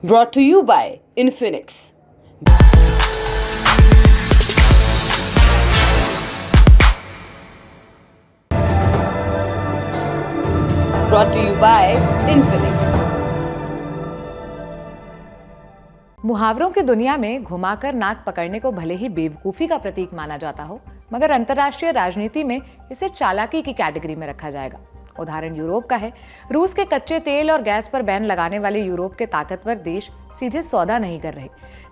brought to you by Infinix. Brought to you by Infinix. मुहावरों की दुनिया में घुमाकर नाक पकड़ने को भले ही बेवकूफ़ी का प्रतीक माना जाता हो, मगर अंतर्राष्ट्रीय राजनीति में इसे चालाकी की कैटेगरी में रखा जाएगा। उदाहरण यूरोप का है। रूस के कच्चे तेल और गैस पर बैन लगाने वाले यूरोप के ताकतवर देश सीधे सौदा नहीं कर रहे।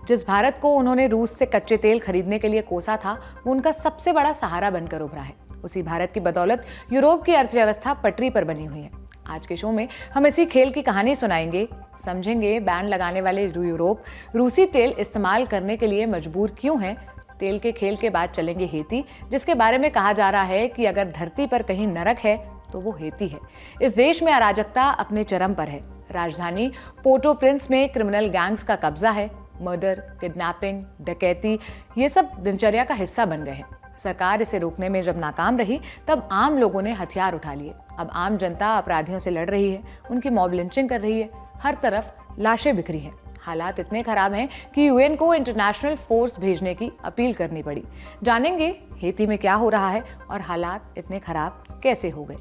जिस भारत को उन्होंने रूस से कच्चे तेल खरीदने के लिए कोसा था, वो उनका सबसे बड़ा सहारा बनकर उभरा है। उसी भारत की बदौलत यूरोप की अर्थव्यवस्था पटरी पर बनी हुई है। आज के शो में हम इसी खेल की कहानी सुनाएंगे, समझेंगे बैन लगाने वाले यूरोप रूसी तेल इस्तेमाल करने के लिए मजबूर क्यों है। तेल के खेल के बाद चलेंगे हेती, जिसके बारे में कहा जा रहा है कि अगर धरती पर कहीं नरक है तो वो हेती है। इस देश में अराजकता अपने चरम पर है। राजधानी पोर्टो प्रिंस में क्रिमिनल गैंग्स का कब्जा है। मर्डर, किडनैपिंग, डकैती ये सब दिनचर्या का हिस्सा बन गए हैं। सरकार इसे रोकने में जब नाकाम रही, तब आम लोगों ने हथियार उठा लिए। अब आम जनता अपराधियों से लड़ रही है, उनकी मॉब लिंचिंग कर रही है, हर तरफ लाशें बिखरी हैं। हालात इतने खराब हैं कि यूएन को इंटरनेशनल फोर्स भेजने की अपील करनी पड़ी। जानेंगे हेती में क्या हो रहा है और हालात इतने खराब कैसे हो गए।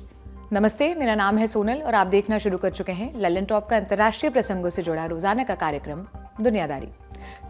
नमस्ते, मेरा नाम है सोनल और आप देखना शुरू कर चुके हैं ललन टॉप का अंतर्राष्ट्रीय प्रसंगों से जुड़ा रोजाना का कार्यक्रम दुनियादारी।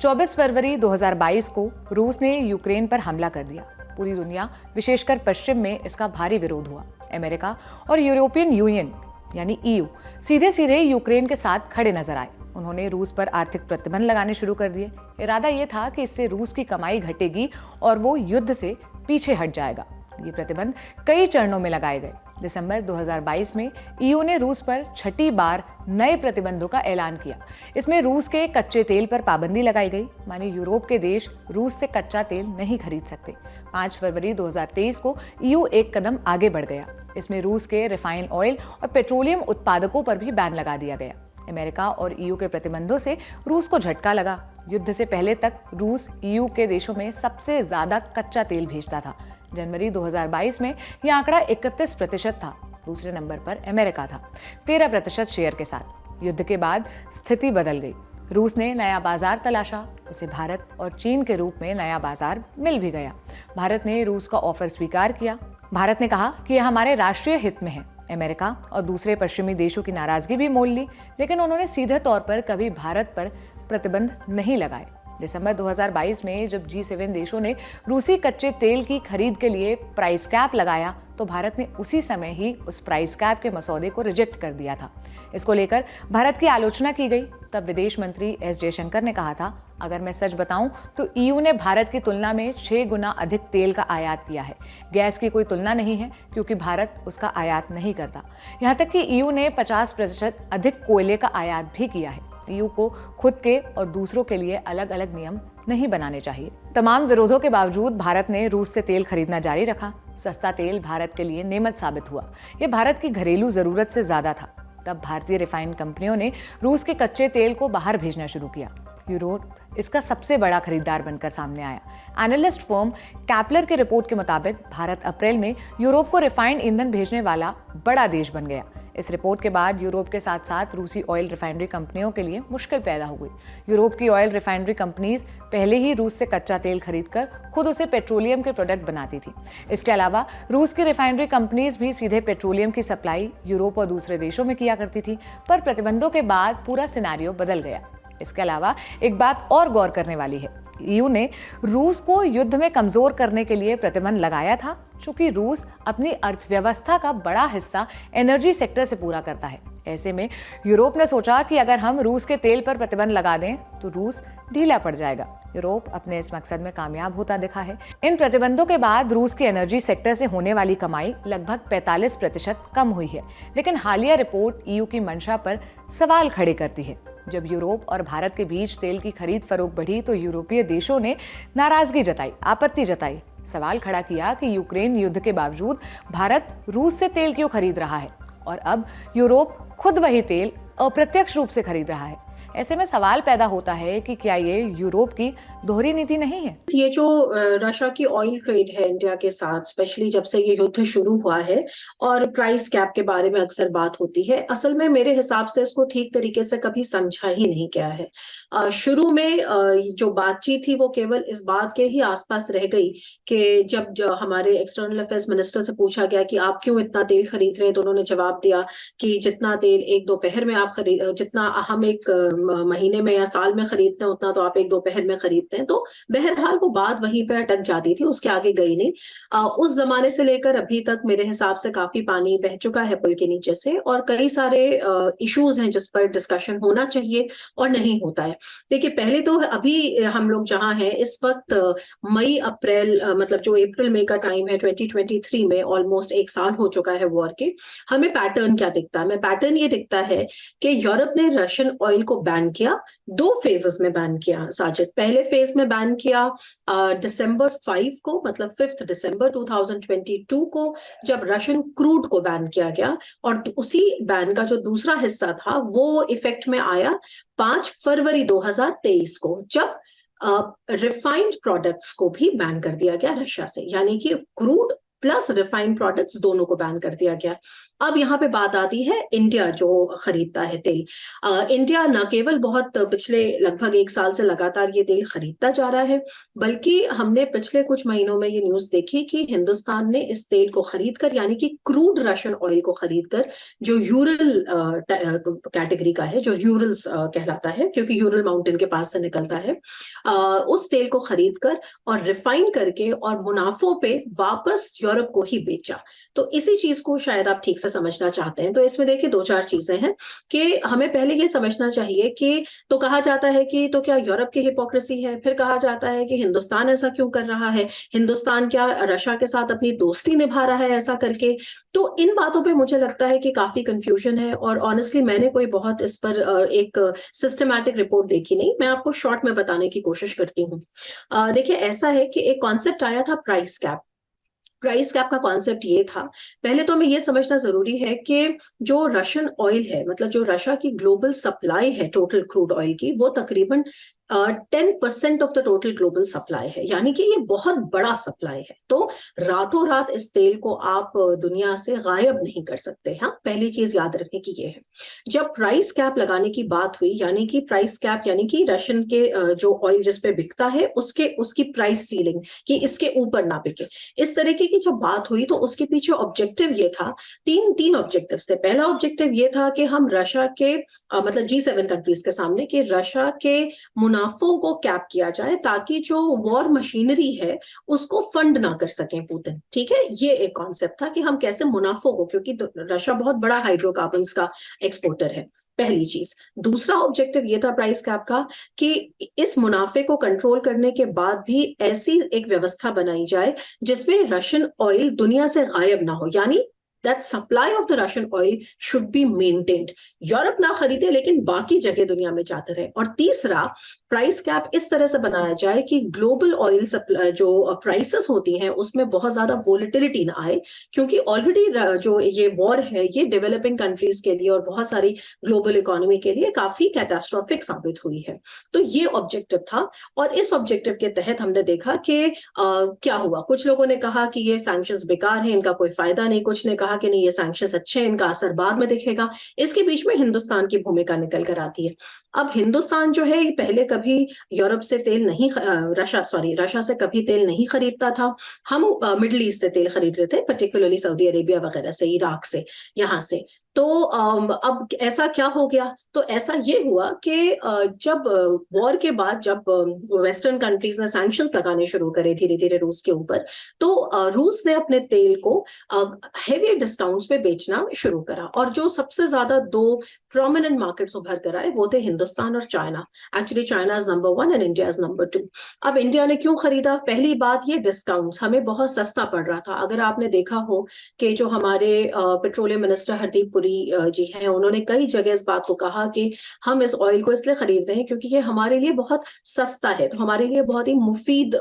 24 फरवरी 2022 को रूस ने यूक्रेन पर हमला कर दिया। पूरी दुनिया, विशेषकर पश्चिम में इसका भारी विरोध हुआ। अमेरिका और यूरोपियन यूनियन यानी ईयू सीधे सीधे यूक्रेन के साथ खड़े नजर आए। उन्होंने रूस पर आर्थिक प्रतिबंध लगाने शुरू कर दिए। इरादा ये था कि इससे रूस की कमाई घटेगी और वो युद्ध से पीछे हट जाएगा। ये प्रतिबंध कई चरणों में लगाए गए। दिसंबर 2022 में ईयू ने रूस पर छठी बार नए प्रतिबंधों का ऐलान किया। इसमें रूस के कच्चे तेल पर पाबंदी लगाई गई, माने यूरोप के देश रूस से कच्चा तेल नहीं खरीद सकते। 5 फरवरी 2023 को ईयू एक कदम आगे बढ़ गया। इसमें रूस के रिफाइंड ऑयल और पेट्रोलियम उत्पादकों पर भी बैन लगा दिया गया। अमेरिका और ईयू के प्रतिबंधों से रूस को झटका लगा। युद्ध से पहले तक रूस ईयू के देशों में सबसे ज्यादा कच्चा तेल भेजता था। जनवरी 2022 में यह आंकड़ा 31% था। दूसरे नंबर पर अमेरिका था, 13% शेयर के साथ। युद्ध के बाद स्थिति बदल गई। रूस ने नया बाजार तलाशा, उसे भारत और चीन के रूप में नया बाजार मिल भी गया। भारत ने रूस का ऑफर स्वीकार किया। भारत ने कहा कि यह हमारे राष्ट्रीय हित में है। अमेरिका और दूसरे पश्चिमी देशों की नाराजगी भी मोल ली, लेकिन उन्होंने सीधे तौर पर कभी भारत पर प्रतिबंध नहीं लगाए। दिसंबर 2022 में जब G7 देशों ने रूसी कच्चे तेल की खरीद के लिए प्राइस कैप लगाया, तो भारत ने उसी समय ही उस प्राइस कैप के मसौदे को रिजेक्ट कर दिया था। इसको लेकर भारत की आलोचना की गई। तब विदेश मंत्री एस जयशंकर ने कहा था, अगर मैं सच बताऊं तो ईयू ने भारत की तुलना में 6 गुना अधिक तेल का आयात किया है। गैस की कोई तुलना नहीं है, क्योंकि भारत उसका आयात नहीं करता। यहाँ तक कि ईयू ने 50% अधिक कोयले का आयात भी किया है। ईयू को खुद के और दूसरों के लिए अलग अलग नियम नहीं बनाने चाहिए। तमाम विरोधों के बावजूद भारत ने रूस से तेल खरीदना जारी रखा। सस्ता तेल भारत के लिए नेमत साबित हुआ। यह भारत की घरेलू जरूरत से ज्यादा था। तब भारतीय रिफाइंड कंपनियों ने रूस के कच्चे तेल को बाहर भेजना शुरू किया। यूरोप इसका सबसे बड़ा खरीदार बनकर सामने आया। एनालिस्ट फर्म कैपलर की रिपोर्ट के मुताबिक भारत अप्रैल में यूरोप को रिफाइंड ईंधन भेजने वाला बड़ा देश बन गया। इस रिपोर्ट के बाद यूरोप के साथ साथ रूसी ऑयल रिफाइनरी कंपनियों के लिए मुश्किल पैदा हो गई। यूरोप की ऑयल रिफाइनरी कंपनीज पहले ही रूस से कच्चा तेल खरीदकर खुद उसे पेट्रोलियम के प्रोडक्ट बनाती थी। इसके अलावा रूस की रिफाइनरी कंपनीज भी सीधे पेट्रोलियम की सप्लाई यूरोप और दूसरे देशों में किया करती थी। पर प्रतिबंधों के बाद पूरा सिनेरियो बदल गया। इसके अलावा एक बात और गौर करने वाली है, ईयू ने रूस को युद्ध में कमजोर करने के लिए प्रतिबंध लगाया था, क्योंकि रूस अपनी अर्थव्यवस्था का बड़ा हिस्सा एनर्जी सेक्टर से पूरा करता है। ऐसे में यूरोप ने सोचा कि अगर हम रूस के तेल पर प्रतिबंध लगा दें तो रूस ढीला पड़ जाएगा। यूरोप अपने इस मकसद में कामयाब होता दिखा है। इन प्रतिबंधों के बाद रूस की एनर्जी सेक्टर से होने वाली कमाई लगभग 45% कम हुई है। लेकिन हालिया रिपोर्ट ईयू की मंशा पर सवाल खड़े करती है। जब यूरोप और भारत के बीच तेल की खरीद फरोख्त बढ़ी तो यूरोपीय देशों ने नाराजगी जताई, आपत्ति जताई, सवाल खड़ा किया कि यूक्रेन युद्ध के बावजूद भारत रूस से तेल क्यों खरीद रहा है और अब यूरोप खुद वही तेल अप्रत्यक्ष रूप से खरीद रहा है। ऐसे में सवाल पैदा होता है कि क्या ये यूरोप की दोहरी नीति नहीं है? ये जो रशिया की ऑयल ट्रेड है इंडिया के साथ, स्पेशली जब से ये युद्ध शुरू हुआ है और प्राइस कैप के बारे में अक्सर बात होती है, असल में मेरे हिसाब से इसको ठीक तरीके से कभी समझा ही नहीं गया है। शुरू में जो बातचीत थी वो केवल इस बात के ही आसपास रह गई कि जब जो हमारे एक्सटर्नल अफेयर्स मिनिस्टर से पूछा गया कि आप क्यों इतना तेल खरीद रहे हैं, तो उन्होंने जवाब दिया कि जितना तेल एक दोपहर में आप खरीद, जितना हम एक महीने में या साल में खरीदते हैं उतना तो आप एक दोपहर में खरीदते हैं। तो बहरहाल वो बात वहीं पर अटक जाती थी, उसके आगे गई नहीं। उस जमाने से लेकर अभी तक मेरे हिसाब से काफी पानी बह चुका है पुल के नीचे से, और कई सारे इश्यूज हैं जिस पर डिस्कशन होना चाहिए और नहीं होता है। देखिए, पहले तो अभी हम लोग जहां हैं इस वक्त मई अप्रैल मतलब जो अप्रैल मई का टाइम है 2023 में, ऑलमोस्ट एक साल हो चुका है वॉर के। हमें पैटर्न क्या दिखता है? हमें पैटर्न ये दिखता है कि यूरोप ने रशियन ऑयल को बैन किया, 2 फेजेस में बैन किया साजिद। पहले फेज में बैन किया दिसंबर 5 को, मतलब 5 दिसंबर 2022 को, जब रशियन क्रूड को बैन किया गया, और उसी बैन का जो दूसरा हिस्सा था वो इफेक्ट में आया 5 फरवरी 2023 को, जब रिफाइंड प्रोडक्ट्स को भी बैन कर दिया गया रशिया से, यानी कि क्रूड प्लस रिफाइंड प्रोडक्ट्स दोनों को बैन कर दिया गया। अब यहाँ पे बात आती है इंडिया जो खरीदता है तेल। इंडिया न केवल बहुत पिछले लगभग एक साल से लगातार ये तेल खरीदता जा रहा है, बल्कि हमने पिछले कुछ महीनों में ये न्यूज देखी कि हिंदुस्तान ने इस तेल को खरीदकर, यानी कि क्रूड रशियन ऑयल को खरीदकर, जो यूरल कैटेगरी का है, जो यूरल्स कहलाता है क्योंकि यूरल माउंटेन के पास से निकलता है, उस तेल को खरीदकर और रिफाइन करके और मुनाफों पे वापस यूरोप को ही बेचा। तो इसी चीज को शायद आप ठीक से समझना चाहते हैं। तो इसमें देखिए 2-4 चीजें हैं कि हमें पहले ये समझना चाहिए कि, तो कहा जाता है कि तो क्या यूरोप की हिपोक्रेसी है, फिर कहा जाता है कि हिंदुस्तान ऐसा क्यों कर रहा है, हिंदुस्तान क्या रशिया के साथ अपनी दोस्ती निभा रहा है ऐसा करके। तो इन बातों पे मुझे लगता है कि काफी कंफ्यूजन है, और ऑनेस्टली मैंने कोई बहुत इस पर एक सिस्टमैटिक रिपोर्ट देखी नहीं। मैं आपको शॉर्ट में बताने की कोशिश करती हूँ। देखिए, ऐसा है कि एक कॉन्सेप्ट आया था प्राइस कैप। प्राइस कैप का कॉन्सेप्ट ये था, पहले तो हमें ये समझना जरूरी है कि जो रशियन ऑयल है, मतलब जो रशिया की ग्लोबल सप्लाई है टोटल क्रूड ऑयल की, वो तकरीबन 10% of the total global supply है, यानी कि ये बहुत बड़ा सप्लाई है। तो रातों रात इस तेल को आप दुनिया से गायब नहीं कर सकते। हाँ, पहली चीज याद रखने की ये है। जब प्राइस कैप लगाने की बात हुई, यानी कि प्राइस कैप यानी कि रशियन के जो ऑयल जिस पे बिकता है उसकी प्राइस सीलिंग, कि इसके ऊपर ना बिके, इस तरीके की जब बात हुई, तो उसके पीछे ऑब्जेक्टिव ये था, तीन ऑब्जेक्टिव्स थे। पहला ऑब्जेक्टिव ये था कि हम रशिया के मतलब G7 कंट्रीज के सामने, कि रशिया के मुनाफों को कैप किया जाए, ताकि जो वॉर मशीनरी है उसको फंड ना कर सकें पुतिन। ठीक है, ये एक कॉन्सेप्ट था कि हम कैसे मुनाफों को, क्योंकि रशिया बहुत बड़ा हाइड्रोकार्बन्स का एक्सपोर्टर है, पहली चीज। दूसरा ऑब्जेक्टिव ये था प्राइस कैप का कि इस मुनाफे को कंट्रोल करने के बाद भी ऐसी एक व्यवस्था बनाई जाए जिसमें रशियन ऑयल दुनिया से गायब ना हो, यानी that supply of the Russian oil should be maintained. Europe ना खरीदे लेकिन बाकी जगह दुनिया में जाते रहे। और तीसरा, प्राइस कैप इस तरह से बनाया जाए कि ग्लोबल ऑयल सप्लाई जो प्राइसेस होती हैं उसमें बहुत ज्यादा वोलेटिलिटी ना आए, क्योंकि ऑलरेडी जो ये वॉर है ये डेवलपिंग कंट्रीज के लिए और बहुत सारी ग्लोबल इकोनॉमी के लिए काफी कैटास्ट्रोफिक साबित हुई है। तो ये ऑब्जेक्टिव था, और इस ऑब्जेक्टिव के तहत हमने देखा कि क्या हुआ। कुछ लोगों ने कहा कि ये सैंक्शंस बेकार हैं, इनका कोई फायदा नहीं, कुछ ने कहा कि नहीं ये सैंक्शंस अच्छे हैं, इनका असर बाद में दिखेगा। इसके बीच में हिंदुस्तान की भूमिका निकल कर आती है। अब हिंदुस्तान जो है पहले कभी यूरोप से तेल नहीं, रशिया से कभी तेल नहीं खरीदता था। हम मिडिल ईस्ट से तेल खरीद रहे थे, पर्टिकुलरली सऊदी अरेबिया वगैरह से, इराक से, यहाँ से। तो अब ऐसा क्या हो गया? तो ऐसा ये हुआ कि जब वॉर के बाद जब वेस्टर्न कंट्रीज ने सैंक्शंस लगाने शुरू करे धीरे धीरे रूस के ऊपर, तो रूस ने अपने तेल को हेवी डिस्काउंट्स पे बेचना शुरू करा, और जो सबसे ज्यादा 2 प्रोमिनेंट मार्केट्स उभर कर आए वो थे हिंदुस्तान और China. Actually China is number 1 and India is number 2। अब इंडिया ने क्यों खरीदा? पहली बात, ये डिस्काउंट्स हमें बहुत सस्ता पड़ रहा था। अगर आपने देखा हो कि जो हमारे पेट्रोलियम मिनिस्टर हरदीप पुरी जी हैं, उन्होंने कई जगह इस बात को कहा कि हम इस ऑयल को इसलिए खरीद रहे हैं क्योंकि ये हमारे लिए बहुत सस्ता है, तो हमारे लिए बहुत ही मुफीद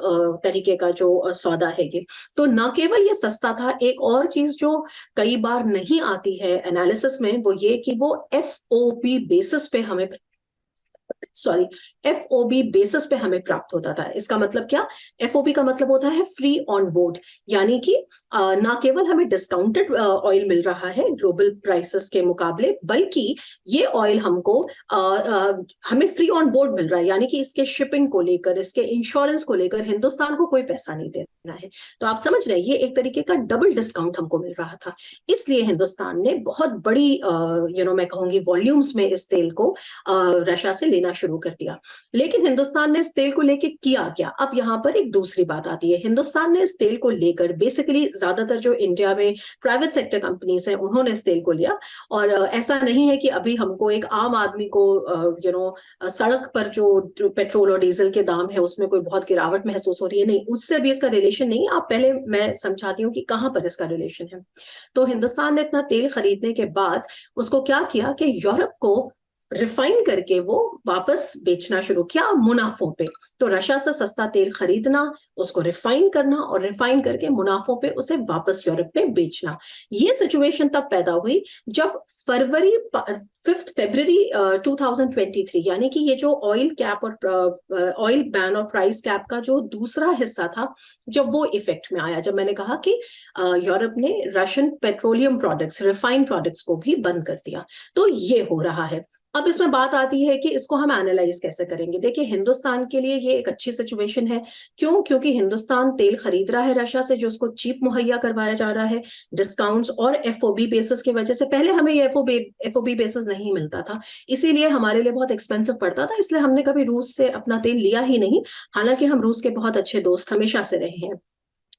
तरीके का जो सौदा है ये। तो न केवल ये सस्ता था, एक और चीज जो कई बार नहीं आती है एनालिसिस में, वो ये कि वो FOB बेसिस पे हमें सॉरी FOB बेसिस पे हमें प्राप्त होता था। इसका मतलब क्या? FOB का मतलब होता है फ्री ऑन बोर्ड, यानी कि ना केवल हमें डिस्काउंटेड ऑयल मिल रहा है ग्लोबल प्राइसेस के मुकाबले, बल्कि ये ऑयल हमको हमें फ्री ऑन बोर्ड मिल रहा है, यानी कि इसके शिपिंग को लेकर, इसके इंश्योरेंस को लेकर हिंदुस्तान को कोई पैसा नहीं देना है। तो आप समझ रहे हैं, ये एक तरीके का डबल डिस्काउंट हमको मिल रहा था। इसलिए हिंदुस्तान ने बहुत बड़ी मैं कहूंगी वॉल्यूम्स में इस तेल को रशिया से लेना शुरू कर दिया। लेकिन हिंदुस्तान ने इस तेल को लेके किया क्या? अब यहाँ पर एक दूसरी बात आती है। हिंदुस्तान ने इस तेल को लेकर बेसिकली ज्यादातर जो इंडिया में प्राइवेट सेक्टर कंपनीज हैं उन्होंने इस तेल को लिया, और ऐसा नहीं है कि अभी हमको एक आम आदमी को सड़क पर जो पेट्रोल और डीजल के दाम है उसमें कोई बहुत गिरावट महसूस हो रही है, नहीं, उससे अभी इसका रिलेशन नहीं। आप पहले मैं समझाती हूँ कि कहां पर इसका रिलेशन है। तो हिंदुस्तान ने इतना तेल खरीदने के बाद उसको क्या किया कि यूरोप को रिफाइन करके वो वापस बेचना शुरू किया मुनाफों पे। तो रशिया से सस्ता तेल खरीदना, उसको रिफाइन करना और रिफाइन करके मुनाफों पे उसे वापस यूरोप में बेचना। ये सिचुएशन तब पैदा हुई जब 5 फरवरी 2023, यानी कि ये जो ऑयल कैप और ऑयल बैन और प्राइस कैप का जो दूसरा हिस्सा था, जब वो इफेक्ट में आया, जब मैंने कहा कि यूरोप ने Russian petroleum products, refined products को भी बंद कर दिया। तो ये हो रहा है। अब इसमें बात आती है कि इसको हम एनालाइज कैसे करेंगे। देखिए, हिंदुस्तान के लिए ये एक अच्छी सिचुएशन है। क्यों? क्योंकि हिंदुस्तान तेल खरीद रहा है रशिया से, जो उसको चीप मुहैया करवाया जा रहा है डिस्काउंट्स और FOB बेसिस की वजह से। पहले हमें ये FOB बेसिस नहीं मिलता था, इसीलिए हमारे लिए बहुत एक्सपेंसिव पड़ता था, इसलिए हमने कभी रूस से अपना तेल लिया ही नहीं। हालांकि हम रूस के बहुत अच्छे दोस्त हमेशा से रहे हैं,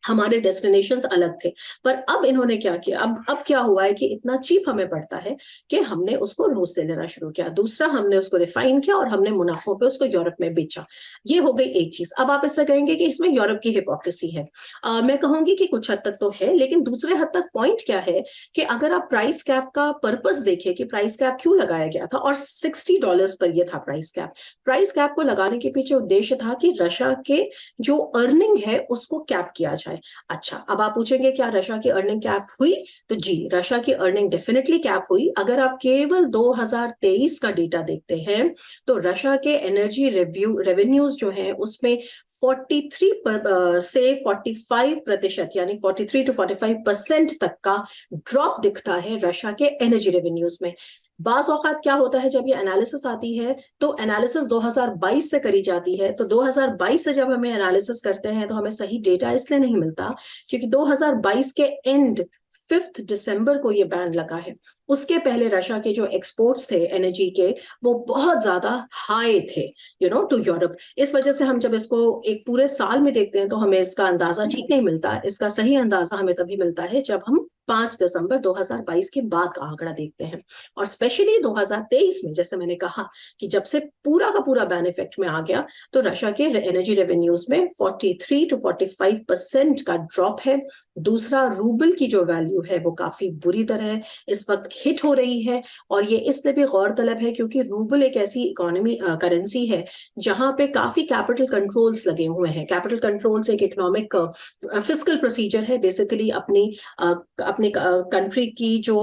हमारे डेस्टिनेशंस अलग थे। पर अब इन्होंने क्या किया, अब क्या हुआ है कि इतना चीप हमें पड़ता है कि हमने उसको रूस से लेना शुरू किया। दूसरा, हमने उसको रिफाइन किया और हमने मुनाफों पे उसको यूरोप में बेचा। ये हो गई एक चीज। अब आप इससे कहेंगे कि इसमें यूरोप की हिपोक्रेसी है। मैं कहूंगी कि कुछ हद तक तो है, लेकिन दूसरे हद तक पॉइंट क्या है कि अगर आप प्राइस कैप का पर्पस देखें कि प्राइस कैप क्यों लगाया गया था, और $60 पर यह था प्राइस कैप को लगाने के पीछे उद्देश्य था कि रशिया के जो अर्निंग है उसको कैप किया जाए। अच्छा, अब आप पूछेंगे क्या रशिया की अर्निंग कैप हुई? तो जी, रशिया की अर्निंग डेफिनेटली कैप हुई। अगर आप केवल 2023 का डेटा देखते हैं तो रशिया के एनर्जी रेवेन्यूज जो हैं उसमें 43 से 45%, यानी 43 to 45% तक का ड्रॉप दिखता है रशिया के एनर्जी रेवेन्यूज में। बाज औकात क्या होता है, जब ये एनालिसिस आती है तो एनालिसिस 2022 से करी जाती है। तो 2022 से जब हमें एनालिसिस करते हैं तो हमें सही डेटा इसलिए नहीं मिलता क्योंकि 2022 के एंड 5 दिसंबर को ये बैन लगा है। उसके पहले रशिया के जो एक्सपोर्ट्स थे एनर्जी के, वो बहुत ज्यादा हाई थे टू यूरोप। इस वजह से हम जब इसको एक पूरे साल में देखते हैं तो हमें इसका अंदाजा ठीक नहीं मिलता। इसका सही अंदाजा हमें तभी मिलता है जब हम 5 दिसंबर 2022 के बाद का आंकड़ा देखते हैं। और स्पेशली 2023 में, जैसे मैंने कहा कि जब से पूरा का पूरा बैन इफेक्ट में आ गया, तो रशिया के एनर्जी रेवेन्यूज में 43 to 45% का ड्रॉप है। दूसरा, रूबल की जो वैल्यू है वो काफी बुरी तरह इस वक्त हिट हो रही है, और ये इसलिए भी गौरतलब है क्योंकि रूबल एक ऐसी इकोनॉमी करेंसी है जहां पे काफी कैपिटल कंट्रोल्स लगे हुए हैं। कैपिटल कंट्रोल्स एक इकोनॉमिक फिस्कल प्रोसीजर है, बेसिकली अपनी कंट्री की जो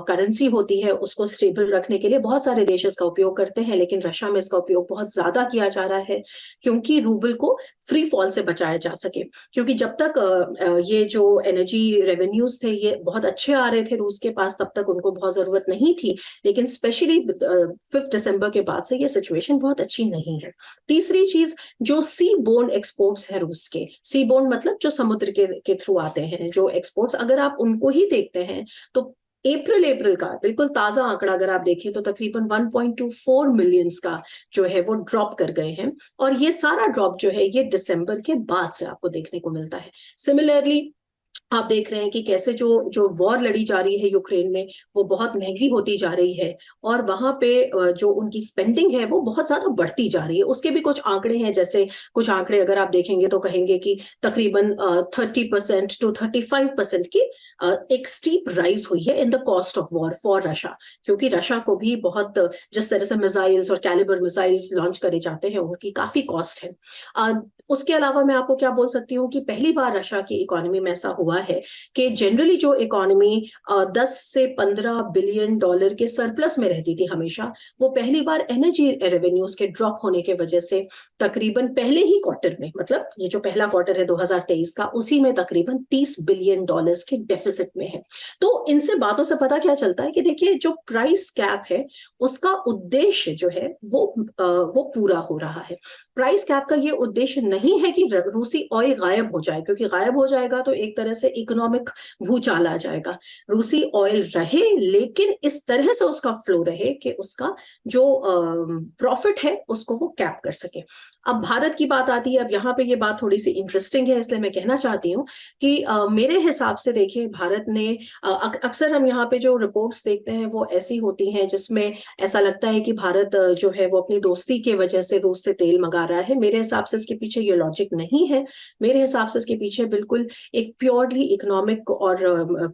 करेंसी होती है उसको स्टेबल रखने के लिए बहुत सारे देश इसका उपयोग करते हैं, लेकिन रशिया में इसका उपयोग बहुत ज्यादा किया जा रहा है क्योंकि रूबल को फ्री फॉल से बचाया जा सके। क्योंकि जब तक ये जो एनर्जी रेवेन्यूज थे ये बहुत अच्छे आ रहे थे रूस के पास, तब तक उनको बहुत जरूरत नहीं थी, लेकिन स्पेशली 5 दिसंबर के बाद से ये सिचुएशन बहुत अच्छी नहीं है। तीसरी चीज, जो सी बोर्न एक्सपोर्ट्स है रूस के, सी बोर्न मतलब जो समुद्र के थ्रू आते हैं जो एक्सपोर्ट्स, अगर आप उनको ही देखते हैं तो अप्रैल का बिल्कुल ताजा आंकड़ा अगर आप देखें तो तकरीबन 1.24 मिलियंस का जो है वो ड्रॉप कर गए हैं, और ये सारा ड्रॉप जो है ये दिसंबर के बाद से आपको देखने को मिलता है। सिमिलरली आप देख रहे हैं कि कैसे जो वॉर लड़ी जा रही है यूक्रेन में वो बहुत महंगी होती जा रही है, और वहां पे जो उनकी स्पेंडिंग है वो बहुत ज्यादा बढ़ती जा रही है। उसके भी कुछ आंकड़े हैं, जैसे कुछ आंकड़े अगर आप देखेंगे तो कहेंगे कि तकरीबन 30% to 35% की एक स्टीप राइज हुई है in the cost of war for Russia, क्योंकि रशिया को भी बहुत, जिस तरह से मिसाइल्स और कैलिबर मिसाइल्स लॉन्च करे जाते हैं उनकी काफी कॉस्ट है। उसके अलावा मैं आपको क्या बोल सकती हूँ कि पहली बार रशिया की इकोनॉमी में ऐसा हुआ है कि जनरली जो इकोनॉमी 10 से 15 बिलियन डॉलर के सरप्लस में रहती थी हमेशा, वो पहली बार एनर्जी रेवेन्यूज के ड्रॉप होने के वजह से तकरीबन पहले ही क्वार्टर में, मतलब ये जो पहला क्वार्टर है 2023 का, उसी में तकरीबन 30 बिलियन डॉलर्स के डेफिसिट में है। तो इनसे बातों से पता क्या चलता है कि देखिए जो प्राइस कैप है उसका उद्देश्य जो है वो पूरा हो रहा है। प्राइस कैप का ये उद्देश्य नहीं है कि रूसी ऑयल गायब हो जाए, क्योंकि गायब हो जाएगा तो एक तरह से इकोनॉमिक भूचाल आ जाएगा। रूसी ऑयल रहे लेकिन इस तरह से उसका फ्लो रहे कि उसका जो प्रॉफिट है उसको वो कैप कर सके। अब भारत की बात आती है, अब यहाँ पे ये बात थोड़ी सी इंटरेस्टिंग है, इसलिए मैं कहना चाहती हूँ कि मेरे हिसाब से देखिए भारत ने अक्सर हम यहाँ पे जो रिपोर्ट्स देखते हैं वो ऐसी होती हैं जिसमें ऐसा लगता है कि भारत जो है वो अपनी दोस्ती के वजह से रूस से तेल मंगा रहा है। मेरे हिसाब से इसके पीछे ये लॉजिक नहीं है। मेरे हिसाब से इसके पीछे बिल्कुल एक प्योरली इकोनॉमिक और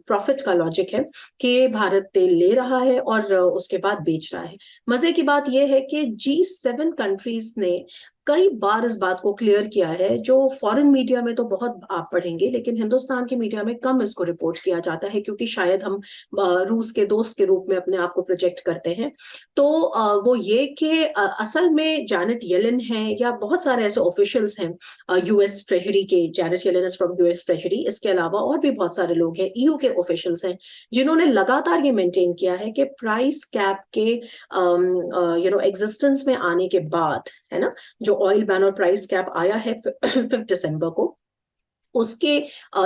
प्रॉफिट का लॉजिक है कि भारत तेल ले रहा है और उसके बाद बेच रहा है। मजे की बात यह है कि G7 कंट्रीज ने कई बार इस बात को क्लियर किया है, जो फॉरेन मीडिया में तो बहुत आप पढ़ेंगे लेकिन हिंदुस्तान की मीडिया में कम इसको रिपोर्ट किया जाता है, क्योंकि शायद हम रूस के दोस्त के रूप में अपने आप को प्रोजेक्ट करते हैं। तो वो ये कि असल में जैनेट येलेन है या बहुत सारे ऐसे ऑफिशियल्स हैं यूएस ट्रेजरी के, Janet Yellen is from US treasury, इसके अलावा और भी बहुत सारे लोग हैं ईयू के ऑफिशियल्स हैं जिन्होंने लगातार ये मेंटेन किया है कि प्राइस कैप के एग्जिस्टेंस में आने के बाद, है ना, जो ऑयल बैन और प्राइस कैप आया है 5 दिसंबर को, उसके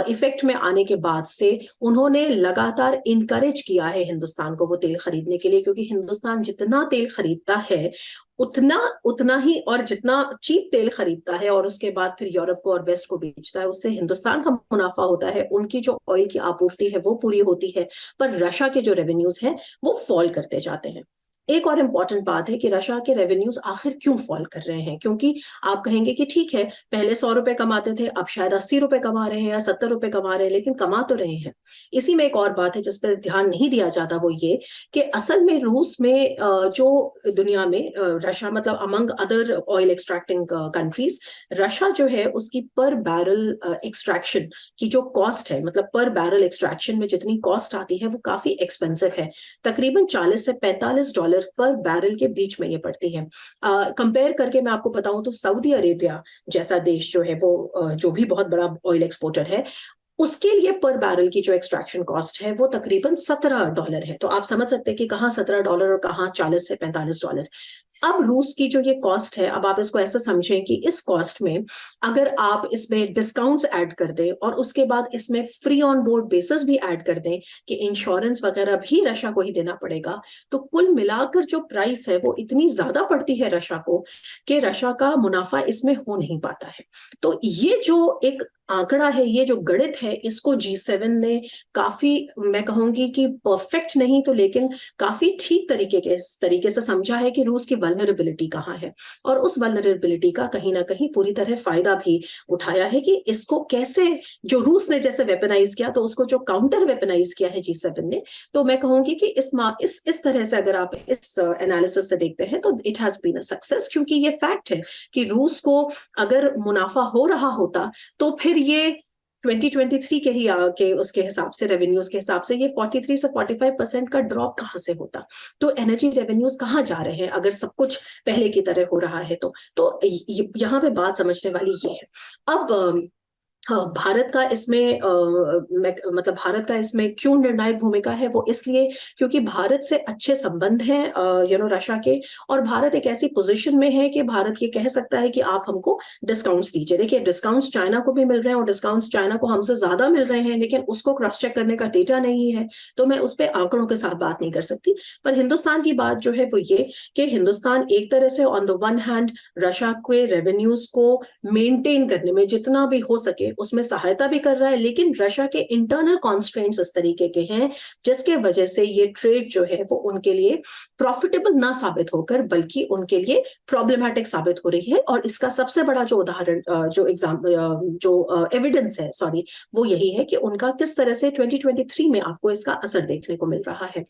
इफेक्ट में आने के बाद से उन्होंने लगातार इनकरेज किया है हिंदुस्तान को वो तेल खरीदने के लिए, क्योंकि हिंदुस्तान जितना तेल खरीदता है उतना ही, और जितना चीप तेल खरीदता है और उसके बाद फिर यूरोप को और वेस्ट को बेचता है, उससे हिंदुस्तान का मुनाफा होता है। उनकी जो ऑयल की आपूर्ति है वो पूरी होती है, पर रशिया के जो रेवेन्यूज हैं वो फॉल करते जाते हैं। एक और इम्पॉर्टेंट बात है कि रशिया के रेवेन्यूज आखिर क्यों फॉल कर रहे हैं, क्योंकि आप कहेंगे कि ठीक है पहले 100 रुपए कमाते थे, अब शायद 80 रुपए कमा रहे हैं या 70 रुपए कमा रहे हैं, लेकिन कमा तो रहे हैं। इसी में एक और बात है जिस पर ध्यान नहीं दिया जाता, वो ये कि असल में रूस में जो दुनिया में रशिया, मतलब among other oil extracting countries, Russia जो है उसकी पर बैरल एक्सट्रैक्शन की जो कॉस्ट है, मतलब पर बैरल एक्सट्रैक्शन में जितनी कॉस्ट आती है वो काफी एक्सपेंसिव है। तकरीबन 40 से 45 डॉलर पर बैरल के बीच में ये पड़ती है। कंपेयर करके मैं आपको बताऊं तो सऊदी अरेबिया जैसा देश जो है वो जो भी बहुत बड़ा ऑयल एक्सपोर्टर है, उसके लिए पर बैरल की जो एक्सट्रैक्शन कॉस्ट है वो तकरीबन $17 है। तो आप समझ सकते हैं कि कहाँ $17 और कहाँ 40 से 45 डॉलर। अब रूस की जो ये कॉस्ट है, अब आप इसको ऐसा समझें कि इस कॉस्ट में अगर आप इसमें डिस्काउंट्स ऐड कर दें और उसके बाद इसमें फ्री ऑन बोर्ड बेसिस भी ऐड कर दें कि इंश्योरेंस वगैरह भी रशिया को ही देना पड़ेगा, तो कुल मिलाकर जो प्राइस है वो इतनी ज्यादा पड़ती है रशिया को कि रशिया का मुनाफा इसमें हो नहीं पाता है। तो ये जो एक आंकड़ा है, ये जो गणित है, इसको G7 ने काफी, मैं कहूंगी कि परफेक्ट नहीं तो लेकिन काफी ठीक तरीके से समझा है कि रूस की वल्नरेबिलिटी कहाँ है, और उस वल्नरेबिलिटी का कहीं ना कहीं पूरी तरह फायदा भी उठाया है कि इसको कैसे, जो रूस ने जैसे वेपनाइज किया तो उसको जो काउंटर वेपनाइज किया है G7 ने। तो मैं कहूंगी कि इस तरह से अगर आप इस एनालिसिस से देखते हैं तो it has been a success, क्योंकि ये फैक्ट है कि रूस को अगर मुनाफा हो रहा होता तो फिर ये 2023 के ही आके उसके हिसाब से, रेवेन्यूज के हिसाब से, ये 43 से 45% का ड्रॉप कहाँ से होता। तो एनर्जी रेवेन्यूज कहाँ जा रहे हैं अगर सब कुछ पहले की तरह हो रहा है तो यहाँ पे बात समझने वाली ये है। अब भारत का इसमें मतलब भारत का इसमें क्यों निर्णायक भूमिका है, वो इसलिए क्योंकि भारत से अच्छे संबंध हैं रशिया के, और भारत एक ऐसी पोजीशन में है कि भारत ये कह सकता है कि आप हमको डिस्काउंट्स दीजिए। देखिए डिस्काउंट्स चाइना को भी मिल रहे हैं और डिस्काउंट्स चाइना को हमसे ज्यादा मिल रहे हैं, लेकिन उसको क्रॉस चेक करने का डेटा नहीं है, तो मैं उस पर आंकड़ों के साथ बात नहीं कर सकती। पर हिंदुस्तान की बात जो है वो ये कि हिंदुस्तान एक तरह से on the one hand Russia के रेवेन्यूज को मेंटेन करने में जितना भी हो सके उसमें सहायता भी कर रहा है, लेकिन रशिया के इंटरनल कॉन्स्ट्रेंट्स इस तरीके के हैं जिसके वजह से ये ट्रेड जो है वो उनके लिए प्रॉफिटेबल ना साबित होकर बल्कि उनके लिए प्रॉब्लमैटिक साबित हो रही है। और इसका सबसे बड़ा जो उदाहरण जो एविडेंस है वो यही है कि उनका किस तरह से 2023 में आपको इसका असर देखने को मिल रहा है।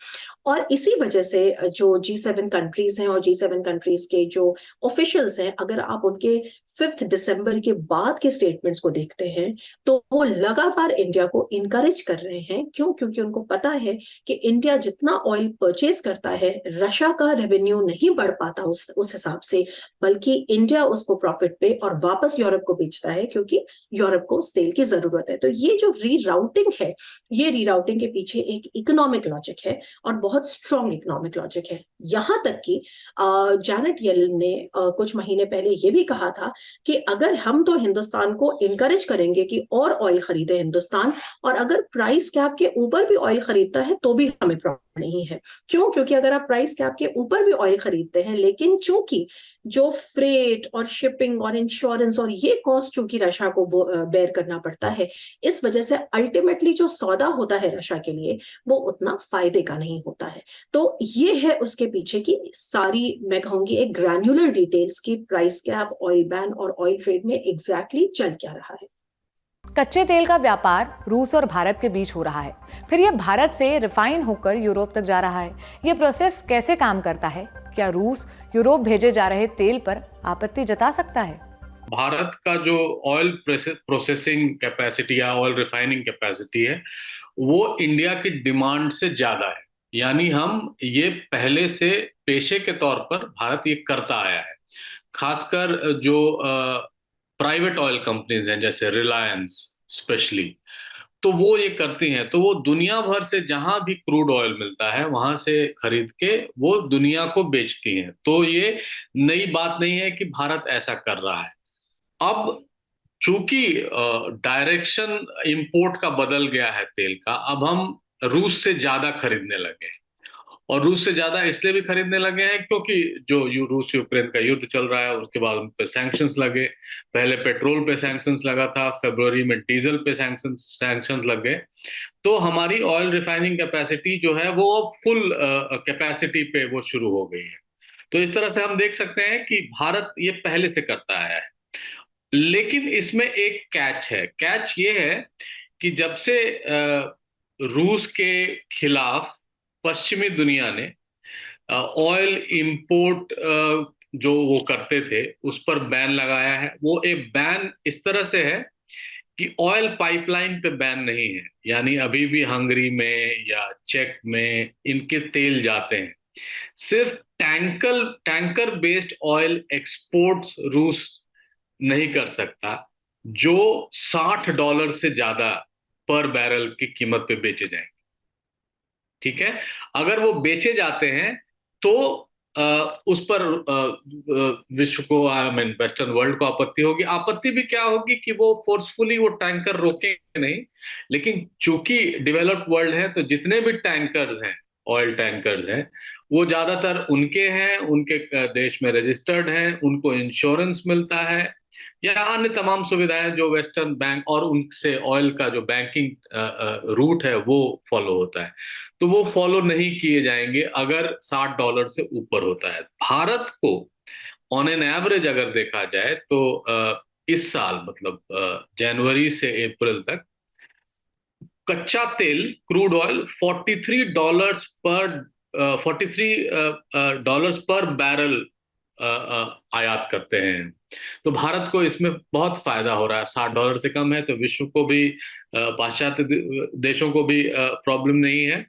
और इसी वजह से जो G7 कंट्रीज हैं और G7 कंट्रीज के जो ऑफिशियल्स हैं, अगर आप उनके 5 दिसंबर के बाद के स्टेटमेंट्स को देखते हैं तो वो लगातार इंडिया को इनकरेज कर रहे हैं। क्यों? क्योंकि उनको पता है कि इंडिया जितना ऑयल परचेज करता है, रशिया का रेवेन्यू नहीं बढ़ पाता उस हिसाब से, बल्कि इंडिया उसको प्रॉफिट पे और वापस यूरोप को बेचता है, क्योंकि यूरोप को उस तेल की जरूरत है। तो ये जो रीराउटिंग है, ये रीराउटिंग के पीछे एक इकोनॉमिक लॉजिक है और बहुत स्ट्रॉन्ग इकोनॉमिक लॉजिक है। यहां तक कि जैनेट येलन ने कुछ महीने पहले ये भी कहा था कि अगर हम तो हिंदुस्तान को इनकरेज करेंगे कि और ऑयल खरीदे हिंदुस्तान, और अगर प्राइस कैप के ऊपर भी ऑयल खरीदता है तो भी हमें प्रॉब्लम नहीं है। क्यों? क्योंकि अगर आप प्राइस कैप के ऊपर भी ऑयल खरीदते हैं, लेकिन चूंकि जो फ्रेट और शिपिंग और इंश्योरेंस और ये कॉस्ट चूंकि रशिया को बेयर करना पड़ता है, इस वजह से अल्टीमेटली जो सौदा होता है रशिया के लिए वो उतना फायदे का नहीं होता है। तो ये है उसके पीछे की सारी, मैं कहूंगी, एक ग्रैन्युलर डिटेल्स की प्राइस कैप, ऑयल बैन और ऑयल ट्रेड में एग्जैक्टली चल क्या रहा है। कच्चे तेल का व्यापार रूस और भारत के बीच हो रहा है, फिर यह भारत से रिफाइन होकर यूरोप तक जा रहा है। यह प्रोसेस कैसे काम करता है? क्या रूस यूरोप भेजे जा रहे तेल पर आपत्ति जता सकता है? भारत का जो ऑयल प्रोसेसिंग कैपेसिटी या ऑयल रिफाइनिंग कैपेसिटी है वो इंडिया की डिमांड से ज्यादा है। यानी हम ये पहले से पेशे के तौर पर भारत ये करता आया है। खासकर जो प्राइवेट ऑयल कंपनीज हैं जैसे रिलायंस स्पेशली, तो वो ये करती हैं। तो वो दुनिया भर से जहां भी क्रूड ऑयल मिलता है वहां से खरीद के वो दुनिया को बेचती हैं। तो ये नई बात नहीं है कि भारत ऐसा कर रहा है। अब चूंकि डायरेक्शन इंपोर्ट का बदल गया है तेल का, अब हम रूस से ज्यादा खरीदने लगे हैं। और रूस से ज्यादा इसलिए भी खरीदने लगे हैं क्योंकि जो रूस यूक्रेन का युद्ध चल रहा है उसके बाद उन पे सैंक्शंस लगे। पहले पेट्रोल पे सैंक्शंस लगा था, फरवरी में डीजल पे सैंक्शंस लग गए। तो हमारी ऑयल रिफाइनिंग कैपेसिटी जो है वो अब फुल कैपेसिटी पे वो शुरू हो गई है। तो इस तरह से हम देख सकते हैं कि भारत ये पहले से करता आया है। लेकिन इसमें एक कैच है। कैच ये है कि जब से रूस के खिलाफ पश्चिमी दुनिया ने ऑयल इंपोर्ट जो वो करते थे उस पर बैन लगाया है, वो एक बैन इस तरह से है कि ऑयल पाइपलाइन पे बैन नहीं है। यानी अभी भी हंगरी में या चेक में इनके तेल जाते हैं। सिर्फ टैंकर बेस्ड ऑयल एक्सपोर्ट्स रूस नहीं कर सकता जो $60 से ज्यादा पर बैरल की कीमत पे बेचे जाएंगे। ठीक है, अगर वो बेचे जाते हैं तो उस पर विश्व को, आई मीन वेस्टर्न वर्ल्ड को आपत्ति होगी। आपत्ति भी क्या होगी कि वो फोर्सफुली वो टैंकर रोकेंगे नहीं। लेकिन चूंकि डेवलप्ड वर्ल्ड है तो जितने भी टैंकर्स हैं, ऑयल टैंकर्स हैं, वो ज्यादातर उनके हैं, उनके देश में रजिस्टर्ड हैं, उनको इंश्योरेंस मिलता है या अन्य तमाम सुविधाएं जो वेस्टर्न बैंक और उनसे ऑयल का जो बैंकिंग रूट है वो फॉलो होता है। तो वो फॉलो नहीं किए जाएंगे अगर $60 से ऊपर होता है। भारत को ऑन एन एवरेज अगर देखा जाए तो इस साल मतलब जनवरी से अप्रैल तक कच्चा तेल क्रूड ऑयल $43 पर बैरल आयात करते हैं। तो भारत को इसमें बहुत फायदा हो रहा है। $60 से कम है तो विश्व को भी, पाश्चात्य देशों को भी प्रॉब्लम नहीं है।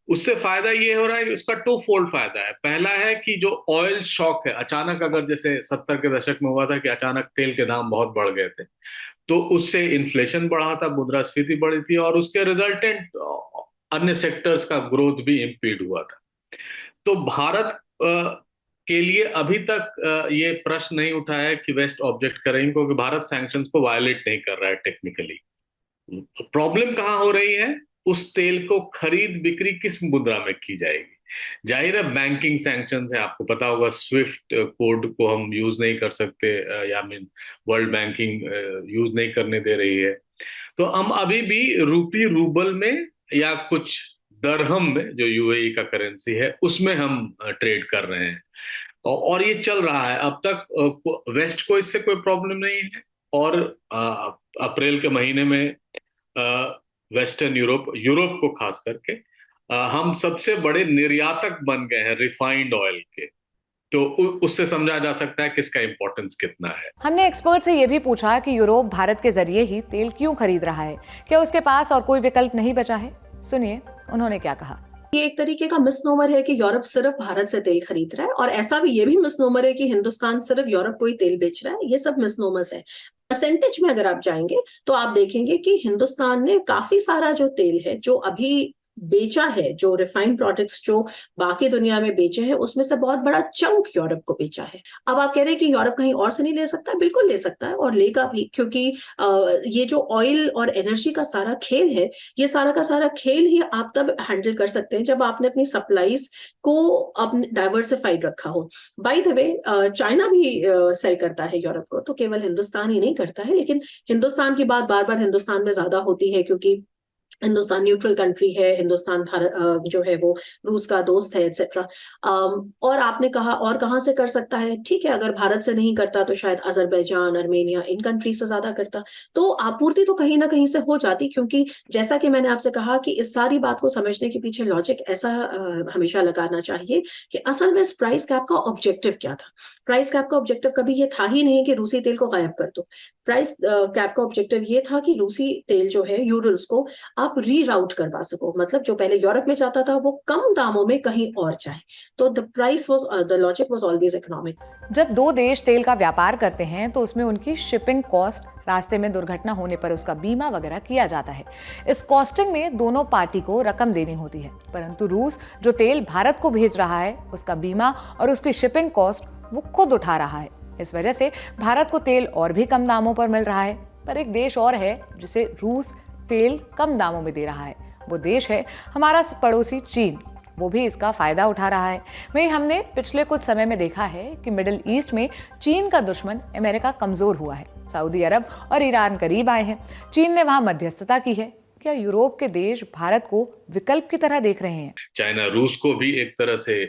उससे फायदा ये हो रहा है कि उसका टू फोल्ड फायदा है। पहला है कि जो ऑयल शॉक है, अचानक अगर जैसे 70 के दशक में हुआ था कि अचानक तेल के दाम बहुत बढ़ गए थे, तो उससे इन्फ्लेशन बढ़ा था, मुद्रास्फीति बढ़ी थी और उसके रिजल्टेंट अन्य सेक्टर्स का ग्रोथ भी इम्पीड हुआ था। तो भारत के लिए अभी तक ये प्रश्न नहीं उठा है कि वेस्ट ऑब्जेक्ट करेंगे, क्योंकि भारत सैंक्शंस को वायलेट नहीं कर रहा है टेक्निकली। प्रॉब्लम कहाँ हो रही है? उस तेल को खरीद बिक्री किस मुद्रा में की जाएगी? जाहिर है बैंकिंग सैंक्शंस है, आपको पता होगा स्विफ्ट कोड को हम यूज नहीं कर सकते, या मीन वर्ल्ड बैंकिंग यूज नहीं करने दे रही है। तो हम अभी भी रूपी रूबल में या कुछ दरहम में, जो यूएई का करेंसी है, उसमें हम ट्रेड कर रहे हैं और ये चल रहा है अब तक। वेस्ट को इससे कोई प्रॉब्लम नहीं है। और अप्रैल के महीने में वेस्टर्न यूरोप को खास करके हम सबसे बड़े निर्यातक बन गए हैं रिफाइंड ऑयल के। तो उससे समझा जा सकता है कि इसका इंपॉर्टेंस कितना है। हमने एक्सपर्ट से यह भी पूछा कि यूरोप भारत के जरिए ही तेल क्यों खरीद रहा है, क्या उसके पास और कोई विकल्प नहीं बचा है। सुनिए उन्होंने क्या कहा। ये एक तरीके का मिसनोमर है कि यूरोप सिर्फ भारत से तेल खरीद रहा है, और ऐसा भी ये भी मिसनोमर है कि हिंदुस्तान सिर्फ यूरोप को ही तेल बेच रहा है। ये सब मिसनोमर्स है। परसेंटेज में अगर आप जाएंगे तो आप देखेंगे कि हिंदुस्तान ने काफी सारा जो तेल है जो अभी बेचा है, जो रिफाइंड प्रोडक्ट्स जो बाकी दुनिया में बेचे हैं, उसमें से बहुत बड़ा चंक यूरोप को बेचा है। अब आप कह रहे हैं कि यूरोप कहीं और से नहीं ले सकता, बिल्कुल ले सकता है और लेगा भी, क्योंकि ये जो ऑयल और एनर्जी का सारा खेल है, ये सारा का सारा खेल ही आप तब हैंडल कर सकते हैं जब आपने अपनी सप्लाईज को अपने डाइवर्सिफाइड रखा हो। बाय द वे, चाइना भी सेल करता है यूरोप को, तो केवल हिंदुस्तान ही नहीं करता है। लेकिन हिंदुस्तान की बात बार बार हिंदुस्तान में ज्यादा होती है क्योंकि हिंदुस्तान न्यूट्रल कंट्री है, हिंदुस्तान भारत जो है वो रूस का दोस्त है, एक्सेट्रा। और आपने कहा और कहाँ से कर सकता है, ठीक है, अगर भारत से नहीं करता तो शायद अजरबैजान, अर्मेनिया, इन कंट्री से ज्यादा करता, तो आपूर्ति तो कहीं ना कहीं से हो जाती। क्योंकि जैसा कि मैंने आपसे कहा कि इस सारी बात को समझने के पीछे लॉजिक ऐसा हमेशा लगाना चाहिए कि असल में इस प्राइस कैप का ऑब्जेक्टिव क्या था। प्राइस कैप का ऑब्जेक्टिव कभी ये था ही नहीं कि रूसी तेल को गायब कर दो। प्राइस कैप का ऑब्जेक्टिव ये था कि रूसी तेल जो है यूरल्स को आप रीराउट करवा सको, मतलब जो पहले यूरोप में जाता था वो कम दामों में कहीं और जाए। तो the logic was always economic. जब दो देश तेल का व्यापार करते हैं तो उसमें उनकी शिपिंग कॉस्ट, रास्ते में दुर्घटना होने पर उसका बीमा वगैरह किया जाता है। इस कॉस्टिंग में दोनों पार्टी को रकम देनी होती है, परंतु रूस जो तेल भारत को भेज रहा है उसका बीमा और उसकी शिपिंग कॉस्ट वो खुद उठा रहा है। इस वजह से भारत को तेल और भी कम दामों पर मिल रहा है। पर एक देश और है जिसे रूस तेल कम दामों में दे रहा है, वो देश है हमारा पड़ोसी चीन। वो भी इसका फायदा उठा रहा है। वहीं हमने पिछले कुछ समय में देखा है कि मिडिल ईस्ट में चीन का दुश्मन अमेरिका कमजोर हुआ है। सऊदी अरब और ईरान करीब आए हैं। चीन ने वहां मध्यस्थता की है। क्या यूरोप के देश भारत को विकल्प की तरह देख रहे हैं? चाइना रूस को भी एक तरह से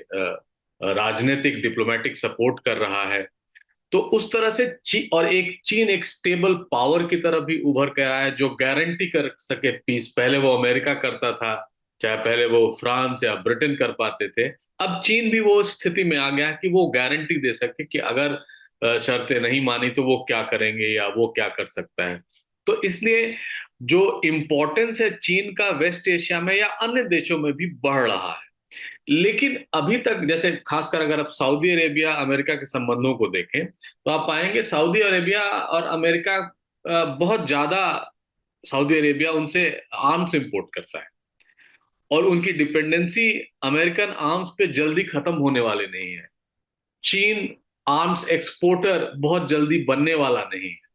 राजनीतिक डिप्लोमेटिक सपोर्ट कर रहा है, तो उस तरह से और चीन एक स्टेबल पावर की तरफ भी उभर कर रहा है जो गारंटी कर सके पीस। पहले वो अमेरिका करता था, चाहे पहले वो फ्रांस या ब्रिटेन कर पाते थे, अब चीन भी वो स्थिति में आ गया कि वो गारंटी दे सके कि अगर शर्तें नहीं मानी तो वो क्या करेंगे या वो क्या कर सकता है। तो इसलिए जो इम्पोर्टेंस है चीन का वेस्ट एशिया में या अन्य देशों में भी बढ़ रहा है। लेकिन अभी तक, जैसे खासकर अगर आप सऊदी अरेबिया अमेरिका के संबंधों को देखें तो आप पाएंगे सऊदी अरेबिया और अमेरिका बहुत ज्यादा, सऊदी अरेबिया उनसे आर्म्स इंपोर्ट करता है और उनकी डिपेंडेंसी अमेरिकन आर्म्स पे जल्दी खत्म होने वाले नहीं है। चीन आर्म्स एक्सपोर्टर बहुत जल्दी बनने वाला नहीं है।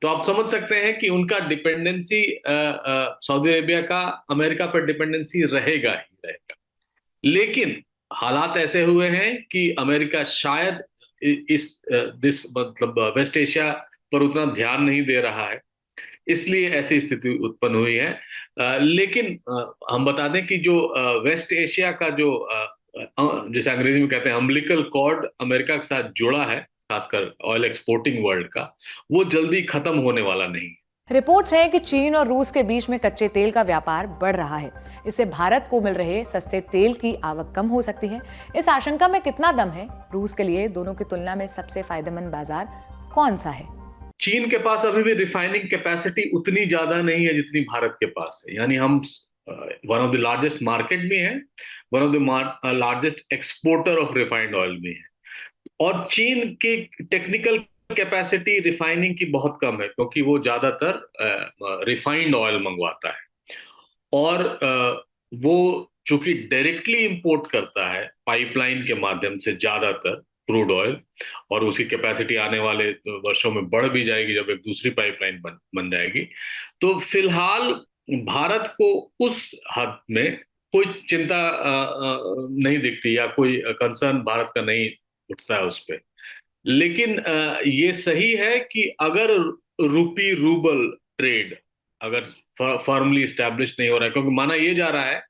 तो आप समझ सकते हैं कि उनका डिपेंडेंसी, सऊदी अरेबिया का अमेरिका पर डिपेंडेंसी रहेगा ही रहेगा। लेकिन हालात ऐसे हुए हैं कि अमेरिका शायद मतलब वेस्ट एशिया पर उतना ध्यान नहीं दे रहा है, इसलिए ऐसी स्थिति उत्पन्न हुई है। लेकिन हम बता दें कि जो वेस्ट एशिया का जो जैसे अंग्रेजी में कहते हैं अम्बिलिकल कॉर्ड अमेरिका के साथ जुड़ा है, खासकर ऑयल एक्सपोर्टिंग वर्ल्ड का, वो जल्दी खत्म होने वाला नहीं। रिपोर्ट्स हैं कि चीन और रूस के बीच में कच्चे तेल का व्यापार बढ़ रहा है। इससे भारत को मिल रहे सस्ते तेल की आवक कम हो सकती है। इस आशंका में कितना दम है? रूस के लिए दोनों की तुलना में सबसे फायदेमंद बाजार कौन सा है? चीन के पास अभी भी रिफाइनिंग कैपेसिटी उतनी ज्यादा नहीं है जितनी भारत के पास है। यानी हम one of the largest market भी है, one of the largest exporter of refined oil भी है। और चीन की टेक्निकल कैपेसिटी रिफाइनिंग की बहुत कम है क्योंकि वो ज्यादातर रिफाइंड ऑयल मंगवाता है और वो चूंकि डायरेक्टली इंपोर्ट करता है पाइपलाइन के माध्यम से ज्यादातर क्रूड ऑयल, और उसकी कैपेसिटी आने वाले वर्षों में बढ़ भी जाएगी जब एक दूसरी पाइपलाइन बन जाएगी। तो फिलहाल भारत को उस हद में कोई चिंता नहीं दिखती या कोई कंसर्न भारत का नहीं उठता है उस पर। लेकिन ये सही है कि अगर रूपी रूबल ट्रेड अगर फर्मली स्टैब्लिश नहीं हो रहा है, क्योंकि माना यह जा रहा है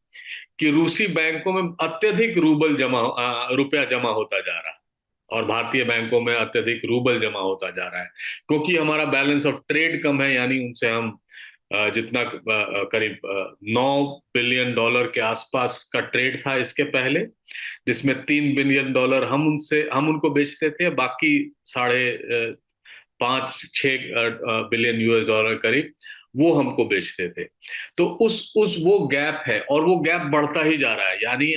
कि रूसी बैंकों में अत्यधिक रुपया जमा होता जा रहा है और भारतीय बैंकों में अत्यधिक रूबल जमा होता जा रहा है, क्योंकि हमारा बैलेंस ऑफ ट्रेड कम है, यानी उनसे हम जितना करीब $9 बिलियन के आसपास का ट्रेड था इसके पहले, जिसमें $3 बिलियन हम उनको बेचते थे, बाकी 5-6 बिलियन US डॉलर करीब वो हमको बेचते थे। तो उस वो गैप है, और वो गैप बढ़ता ही जा रहा है, यानी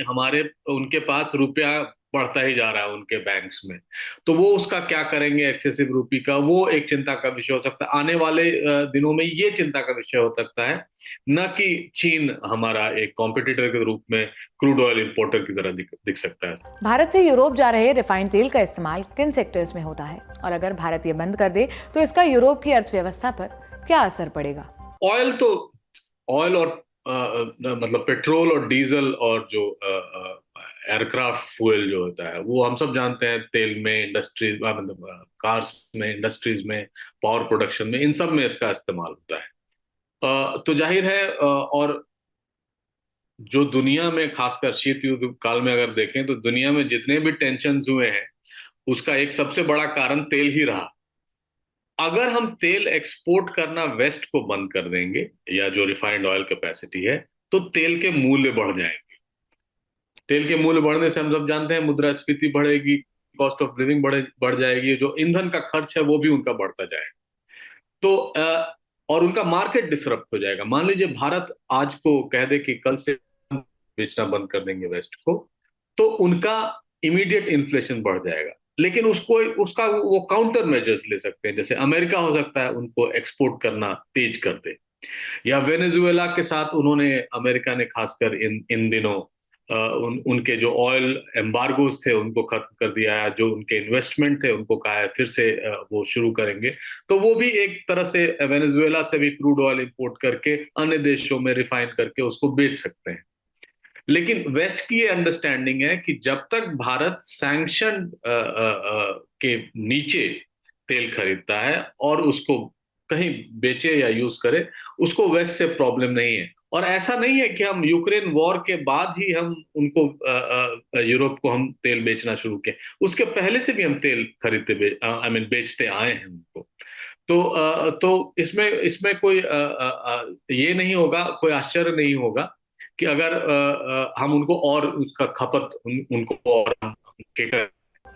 उनके पास रुपया बढ़ता ही जा रहा है उनके बैंक्स में। तो वो उसका क्या करेंगे एक्सेसिव रुपी का, वो एक चिंता का विषय हो सकता है। आने वाले दिनों में ये चिंता का विषय हो सकता है, न कि चीन हमारा एक कॉम्पिटिटर के रूप में क्रूड ऑयल इंपोर्टर की तरह दिख सकता है। भारत से यूरोप जा रहे रिफाइंड तेल का इस्तेमाल किन सेक्टर्स में होता है, और अगर भारत ये बंद कर दे तो इसका यूरोप की अर्थव्यवस्था पर क्या असर पड़ेगा? ऑयल और मतलब पेट्रोल और डीजल और जो एयरक्राफ्ट फ्यूल जो होता है, वो हम सब जानते हैं, तेल में, इंडस्ट्रीज मतलब कार्स में, इंडस्ट्रीज में, पावर प्रोडक्शन में, इन सब में इसका इस्तेमाल होता है। तो जाहिर है, और जो दुनिया में खासकर शीत युद्ध काल में अगर देखें तो दुनिया में जितने भी टेंशन हुए हैं उसका एक सबसे बड़ा कारण तेल ही रहा। अगर हम तेल एक्सपोर्ट करना वेस्ट को बंद कर देंगे, या जो रिफाइंड ऑयल कैपेसिटी है, तो तेल के मूल्य बढ़ जाएंगे। तेल के मूल्य बढ़ने से हम सब जानते हैं मुद्रास्फीति बढ़ेगी, कॉस्ट ऑफ लिविंग बढ़ जाएगी, जो ईंधन का खर्च है वो भी उनका बढ़ता जाएगा। तो और उनका मार्केट डिसरप्ट हो जाएगा। मान लीजिए भारत आज को कह दे कि कल से बेचना बंद कर देंगे वेस्ट को, तो उनका इमीडिएट इन्फ्लेशन बढ़ जाएगा। लेकिन उसका वो काउंटर मेजर्स ले सकते हैं, जैसे अमेरिका हो सकता है उनको एक्सपोर्ट करना तेज कर दे, या वेनेजुएला के साथ अमेरिका ने खासकर इन दिनों उनके जो ऑयल एम्बार्गोज थे उनको खत्म कर दिया है, जो उनके इन्वेस्टमेंट थे उनको कहा है फिर से वो शुरू करेंगे। तो वो भी एक तरह से वेनेजुएला से भी क्रूड ऑयल इंपोर्ट करके अन्य देशों में रिफाइन करके उसको बेच सकते हैं। लेकिन वेस्ट की ये अंडरस्टैंडिंग है कि जब तक भारत सैंक्शन के नीचे तेल खरीदता है और उसको कहीं बेचे या यूज करे, उसको वेस्ट से प्रॉब्लम नहीं है। और ऐसा नहीं है कि हम यूक्रेन वॉर के बाद ही हम उनको यूरोप को हम तेल बेचना शुरू किए, उसके पहले से भी हम तेल खरीदते बेचते आए हैं उनको। तो इसमें कोई ये नहीं होगा, कोई आश्चर्य नहीं होगा कि अगर हम उनको और उसका खपत उनको और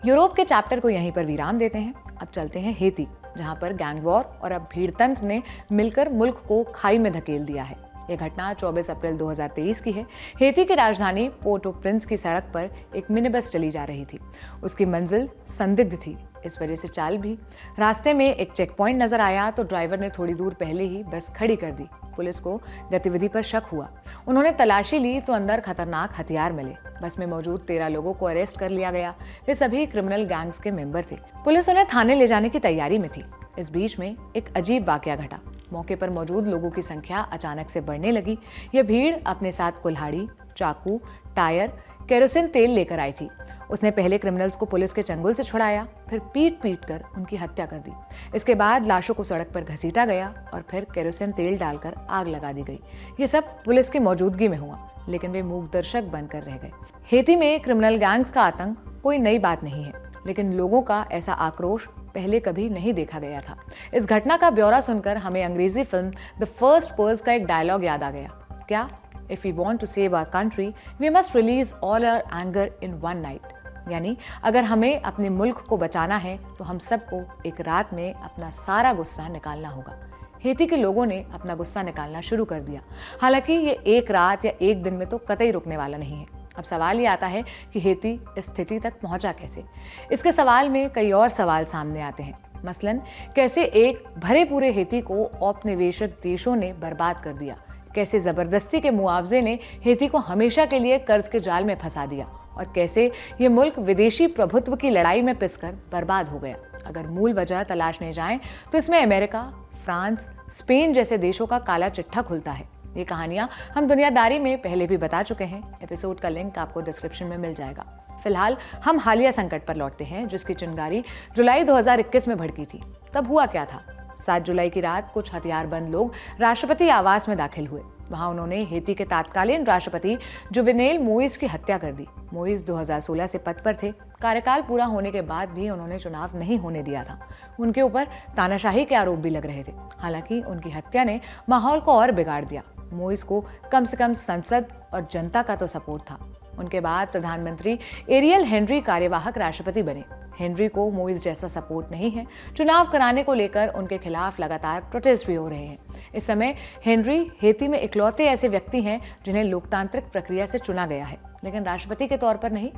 यूरोप के चैप्टर को यहीं पर विराम देते हैं। अब चलते हैं हेती, जहां पर गैंग वॉर और अब भीड़तंत्र ने मिलकर मुल्क को खाई में धकेल दिया है। यह घटना 24 अप्रैल 2023 की है। हेती की राजधानी पोर्ट ओ प्रिंस की सड़क पर एक मिनी बस चली जा रही थी। उसकी मंजिल संदिग्ध थी, इस वजह से चाल भी। रास्ते में एक चेक पॉइंट नजर आया तो ड्राइवर ने थोड़ी दूर पहले ही बस खड़ी कर दी। पुलिस को गतिविधि पर शक हुआ। उन्होंने तलाशी ली तो अंदर खतरनाक हथियार मिले। बस में मौजूद 13 लोगों को अरेस्ट कर लिया गया। वे सभी क्रिमिनल गैंग्स के मेंबर थे। पुलिस उन्हें थाने ले जाने की तैयारी में थी। इस बीच में एक अजीब वाकया घटा। मौके पर मौजूद लोगों की संख्या अचानक से बढ़ने लगी। यह भीड़ अपने साथ कुल्हाड़ी, चाकू, टायर, केरोसिन तेल लेकर आई थी। उसने पहले क्रिमिनल्स को पुलिस के चंगुल से छुड़ाया, फिर पीट कर उनकी हत्या कर दी। इसके बाद लाशों को सड़क पर घसीटा गया और फिर केरोसिन तेल डालकर आग लगा दी गई। ये सब पुलिस की मौजूदगी में हुआ, लेकिन वे मूक दर्शक बनकर रह गए। हेती में क्रिमिनल गैंग्स का आतंक कोई नई बात नहीं है, लेकिन लोगों का ऐसा आक्रोश पहले कभी नहीं देखा गया था। इस घटना का ब्यौरा सुनकर हमें अंग्रेजी फिल्म द फर्स्ट पर्स का एक डायलॉग याद आ गया। क्या? If we want to save our country, we must release all our anger in one night. यानी अगर हमें अपने मुल्क को बचाना है तो हम सबको एक रात में अपना सारा गुस्सा निकालना होगा। हेती के लोगों ने अपना गुस्सा निकालना शुरू कर दिया। हालांकि ये एक रात या एक दिन में तो कतई रुकने वाला नहीं है। अब सवाल ये आता है कि हेती इस स्थिति तक पहुंचा कैसे। इसके सवाल में कई और सवाल सामने आते हैं। मसलन कैसे एक भरे पूरे हेती को औपनिवेशिक देशों ने बर्बाद कर दिया, कैसे जबरदस्ती के मुआवजे ने हेती को हमेशा के लिए कर्ज के जाल में फंसा दिया, और कैसे ये मुल्क विदेशी प्रभुत्व की लड़ाई में पिसकर बर्बाद हो गया। अगर मूल वजह तलाशने जाएं तो इसमें अमेरिका, फ्रांस, स्पेन जैसे देशों का काला चिट्ठा खुलता है। ये कहानियां हम दुनियादारी में पहले भी बता चुके हैं। एपिसोड का लिंक आपको डिस्क्रिप्शन में मिल जाएगा। फिलहाल हम हालिया संकट पर लौटते हैं, जिसकी चिंगारी जुलाई 2021 में भड़की थी। तब हुआ क्या था? 7 जुलाई की रात कुछ हथियारबंद लोग राष्ट्रपति आवास में दाखिल हुए। वहां उन्होंने हेती के तत्कालीन राष्ट्रपति जुवेनेल मोइस की हत्या कर दी। मोइस 2016 से पद पर थे। कार्यकाल पूरा होने के बाद भी उन्होंने चुनाव नहीं होने दिया था। उनके ऊपर तानाशाही के आरोप भी लग रहे थे। हालांकि उनकी हत्या ने माहौल को और बिगाड़ दिया। मोइस को कम से कम संसद और जनता का तो सपोर्ट था। उनके बाद प्रधानमंत्री एरियल हेनरी कार्यवाहक राष्ट्रपति बने। हेनरी को मोइस जैसा सपोर्ट नहीं है। चुनाव कराने को लेकर उनके खिलाफ लगातार प्रोटेस्ट भी हो रहे हैं। इस समय हेनरी हेती में इकलौते ऐसे व्यक्ति हैं जिन्हें लोकतांत्रिक प्रक्रिया से चुना गया है, लेकिन राष्ट्रपति के तौर पर नहीं।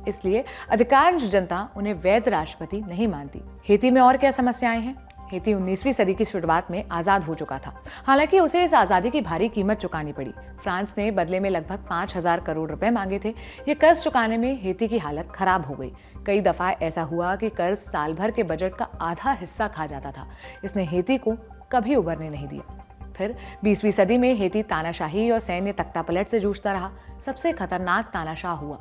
इसलिए अधिकांश जनता उन्हें वैध राष्ट्रपति नहीं मानती। हेती में और क्या समस्याएं हैं? हेती 19वीं सदी की शुरुआत में आजाद हो चुका था। हालांकि उसे इस आजादी की भारी कीमत चुकानी पड़ी। फ्रांस ने बदले में लगभग 5,000 करोड़ रुपए मांगे थे। ये कर्ज चुकाने में हेती की हालत खराब हो गई। कई दफा ऐसा हुआ कि कर्ज साल भर के बजट का आधा हिस्सा खा जाता था। इसने हेती को कभी उबरने नहीं दिया। फिर 20वीं सदी में हेती तानाशाही और सैन्य तख्तापलट से जूझता रहा। सबसे खतरनाक तानाशाह हुआ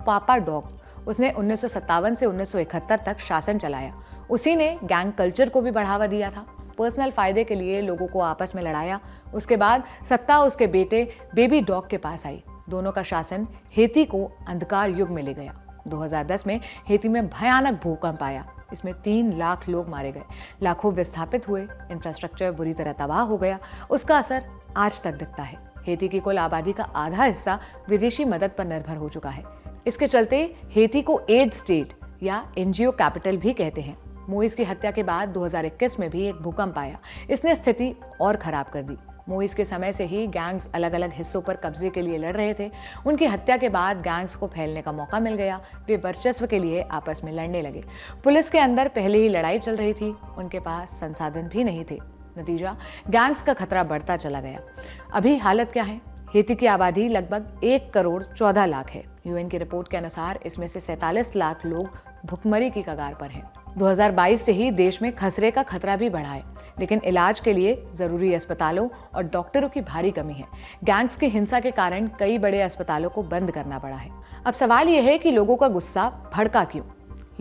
पापा डॉग। उसने 1957 से 1971 तक शासन चलाया। उसी ने गैंग कल्चर को भी बढ़ावा दिया था। पर्सनल फायदे के लिए लोगों को आपस में लड़ाया। उसके बाद सत्ता उसके बेटे बेबी डॉग के पास आई। दोनों का शासन हेती को अंधकार युग में ले गया। 2010 में हेती में भयानक भूकंप आया। इसमें 3 लाख लोग मारे गए, लाखों विस्थापित हुए, इंफ्रास्ट्रक्चर बुरी तरह तबाह हो गया। उसका असर आज तक दिखता है। हेती की कुल आबादी का आधा हिस्सा विदेशी मदद पर निर्भर हो चुका है। इसके चलते हेती को एड स्टेट या एनजीओ कैपिटल भी कहते हैं। मोइस की हत्या के बाद 2021 में भी एक भूकंप आया। इसने स्थिति और खराब कर दी। मोइस के समय से ही गैंग्स अलग अलग हिस्सों पर कब्जे के लिए लड़ रहे थे। उनकी हत्या के बाद गैंग्स को फैलने का मौका मिल गया। वे वर्चस्व के लिए आपस में लड़ने लगे। पुलिस के अंदर पहले ही लड़ाई चल रही थी। उनके पास संसाधन भी नहीं थे। नतीजा, गैंग्स का खतरा बढ़ता चला गया। अभी हालत क्या है? हेती की आबादी लगभग 1 करोड़ 14 लाख है। यूएन की रिपोर्ट के अनुसार इसमें से 47 लाख लोग भुखमरी की कगार पर हैं। 2022 से ही देश में खसरे का खतरा भी बढ़ा है, लेकिन इलाज के लिए जरूरी अस्पतालों और डॉक्टरों की भारी कमी है। गैंग्स की हिंसा के कारण कई बड़े अस्पतालों को बंद करना पड़ा है। अब सवाल यह है कि लोगों का गुस्सा भड़का क्यों?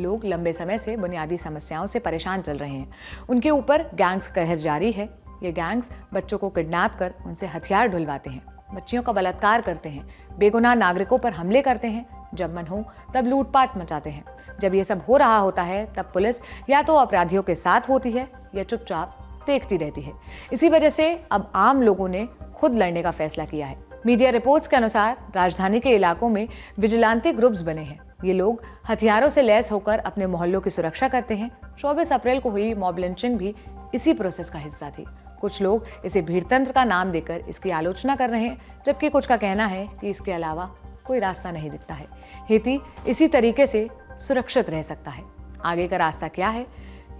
लोग लंबे समय से बुनियादी समस्याओं से परेशान चल रहे हैं। उनके ऊपर गैंग्स कहर जारी है। ये गैंग्स बच्चों को किडनैप कर उनसे हथियार ढुलवाते हैं, बच्चियों का बलात्कार करते हैं, बेगुनाह नागरिकों पर हमले करते हैं, जब मन हो तब लूटपाट मचाते हैं। जब ये सब हो रहा होता है तब पुलिस या तो अपराधियों के साथ होती है या चुपचाप देखती रहती है। इसी वजह से अब आम लोगों ने खुद लड़ने का फैसला किया है। मीडिया रिपोर्ट्स के अनुसार राजधानी के इलाकों में विजिलेंटे ग्रुप्स बने हैं। ये लोग हथियारों से लैस होकर अपने मोहल्लों की सुरक्षा करते हैं। 24 अप्रैल को हुई मॉब लिंचिंग भी इसी प्रोसेस का हिस्सा थी। कुछ लोग इसे भीड़तंत्र का नाम देकर इसकी आलोचना कर रहे हैं, जबकि कुछ का कहना है कि इसके अलावा कोई रास्ता नहीं दिखता है। हेती इसी तरीके से सुरक्षित रह सकता है। आगे का रास्ता क्या है?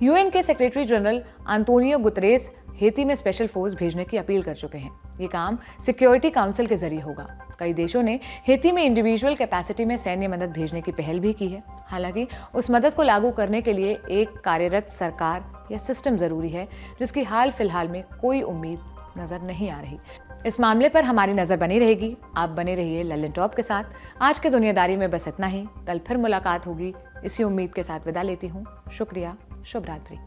यूएन के secretary general Antonio Guterres Haiti में स्पेशल फोर्स भेजने की अपील कर चुके हैं। ये काम सिक्योरिटी काउंसिल के जरिए होगा। कई देशों ने हेती में इंडिविजुअल कैपेसिटी में सैन्य मदद भेजने की पहल भी की है। हालांकि उस मदद को लागू करने के लिए एक कार्यरत सरकार या सिस्टम जरूरी है, जिसकी हाल फिलहाल में कोई उम्मीद नजर नहीं आ रही। इस मामले पर हमारी नजर बनी रहेगी। आप बने रहिए लल्लन टॉप के साथ। आज के दुनियादारी में बस इतना ही। कल फिर मुलाकात होगी। इसी उम्मीद के साथ विदा लेती हूँ। शुक्रिया। शुभ रात्रि।